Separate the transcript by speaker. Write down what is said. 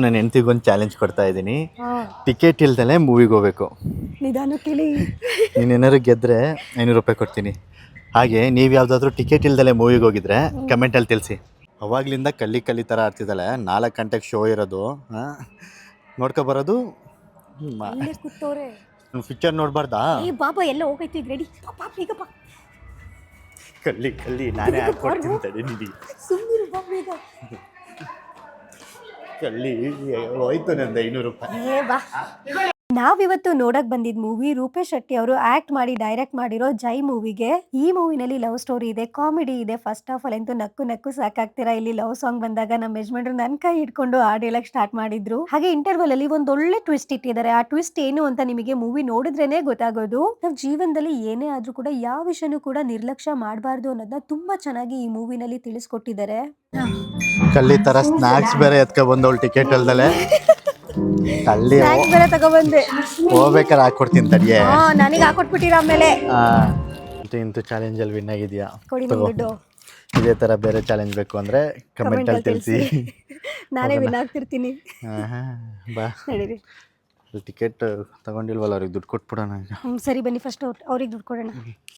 Speaker 1: ನನ್ನ ಹೆಂಡ್ತಿಗೊಂದು ಚಾಲೆಂಜ್ ಕೊಡ್ತಾ ಇದ್ದೀನಿ. ಟಿಕೆಟ್ ಇಲ್ದಲೆ ಮೂವಿಗೆ ಹೋಗ್ಬೇಕು.
Speaker 2: ನಿಧಾನ ಕೇಳಿ.
Speaker 1: ನೀನೇನಾದ್ರು ಗೆದ್ದರೆ 500 ರೂಪಾಯಿ ಕೊಡ್ತೀನಿ. ಹಾಗೆ ನೀವು ಯಾವುದಾದ್ರೂ ಟಿಕೆಟ್ ಇಲ್ದಲೆ ಮೂವಿಗೆ ಹೋಗಿದ್ರೆ ಕಮೆಂಟಲ್ಲಿ ತಿಳಿಸಿ. ಅವಾಗ್ಲಿಂದ ಕಲ್ಲಿ ಥರ ಆಡ್ತಿದ್ದಾಳೆ. 4 ಗಂಟೆಗೆ ಶೋ ಇರೋದು, ನೋಡ್ಕೊಬರೋದು.
Speaker 2: ಕೂತವ್ರೆ
Speaker 1: ಪಿಕ್ಚರ್ ನೋಡಬಾರ್ದಾ?
Speaker 2: ಬಾಬಾ ಎಲ್ಲ ಹೋಗೈತಿ, ರೆಡಿ ಬೇಗ ಬಾ.
Speaker 1: ಕಲ್ಲಿ ನಾನೇ ಹಾಕ್ಕೊಡ್ತೀನಿ ತಡಿ ನಿಧಿ.
Speaker 2: ಸುಮ್ಮನೆ ಬಾ ಬೇಗ.
Speaker 1: ಕಲ್ಲಿ ಹೋಯ್ತು ನಂದು 500 ರೂಪಾಯಿ.
Speaker 2: ಬಾ. ನಾವಿವತ್ತು ನೋಡಕ್ ಬಂದಿದ್ ಮೂವಿ ರೂಪೇಶ್ ಶೆಟ್ಟಿ ಅವರು ಆಕ್ಟ್ ಮಾಡಿ ಡೈರೆಕ್ಟ್ ಮಾಡಿರೋ ಜೈ ಮೂವಿಗೆ. ಈ ಮೂವಿನಲ್ಲಿ ಲವ್ ಸ್ಟೋರಿ ಇದೆ, ಕಾಮಿಡಿ ಇದೆ. ಫಸ್ಟ್ ಆಫ್ ಆಲ್ ಅಂತೂ ನಕ್ಕು ಸಾಕಾಗ್ತೀರಾ. ಇಲ್ಲಿ ಲವ್ ಸಾಂಗ್ ಬಂದಾಗ ನಮ್ಮ ಯಜಮಾನ್ರು ನನ್ನ ಕೈ ಹಿಡ್ಕೊಂಡು ಹಾಡ್ ಹೇಳಕ್ ಸ್ಟಾರ್ಟ್ ಮಾಡಿದ್ರು. ಹಾಗೆ ಇಂಟರ್ವಲ್ ಅಲ್ಲಿ ಒಂದ್ ಒಳ್ಳೆ ಟ್ವಿಸ್ಟ್ ಇಟ್ಟಿದ್ದಾರೆ. ಆ ಟ್ವಿಸ್ಟ್ ಏನು ಅಂತ ನಿಮಗೆ ಮೂವಿ ನೋಡಿದ್ರೇನೆ ಗೊತ್ತಾಗೋದು. ನಾವ್ ಜೀವನದಲ್ಲಿ ಏನೇ ಆದ್ರೂ ಕೂಡ ಯಾವ ವಿಷಯನೂ ಕೂಡ ನಿರ್ಲಕ್ಷ್ಯ ಮಾಡಬಾರ್ದು ಅನ್ನೋದನ್ನ ತುಂಬಾ ಚೆನ್ನಾಗಿ ಈ ಮೂವಿನಲ್ಲಿ ತಿಳಿಸ್ಕೊಟ್ಟಿದ್ದಾರೆ.
Speaker 1: ಕಲ್ಲಿ ತರ ಸ್ನಾಕ್ಸ್ ಬೇರೆ ಎತ್ಕೊ ಬಂದವಳು ಟಿಕೆಟ್ ಅಲ್ದಲೆ. ಕಲ್ಲಿ
Speaker 2: ಬೇರೆ ತಗೊಬಂದೆ,
Speaker 1: ಹೋಗ್ಬೇಕಾರೆ ಹಾಕೊಡ್ತೀನಿ ತಡಿಯೇ.
Speaker 2: ನನಗೆ ಹಾಕೊಟ್ಬಿಟ್ಟಿರ ಆಮೇಲೆ.
Speaker 1: ಇಂತೂ ಚಾಲೆಂಜಲ್ಲಿ ವಿನ್ ಆಗಿದ್ಯಾ?
Speaker 2: ಕೊಡಿ ನಿಮ್ ದುಡ್ಡು.
Speaker 1: ಇದೇ ಥರ ಬೇರೆ ಚಾಲೆಂಜ್ ಬೇಕು ಅಂದರೆ ಕಮೆಂಟಲ್ಲಿ ತಿಳಿಸಿ.
Speaker 2: ನಾನೇ ವಿನ್ ಆಗ್ತಿರ್ತೀನಿ.
Speaker 1: ಬಾ
Speaker 2: ನಡೀರಿ.
Speaker 1: ಟಿಕೆಟ್ ತಗೊಂಡಿಲ್ವಲ್ಲ, ಅವ್ರಿಗೆ ದುಡ್ಡು ಕೊಟ್ಬಿಡೋಣ ಈಗ.
Speaker 2: ಸರಿ ಬನ್ನಿ, ಫಸ್ಟ್ ಅವ್ರಿಗೆ ದುಡ್ಡು ಕೊಡೋಣ.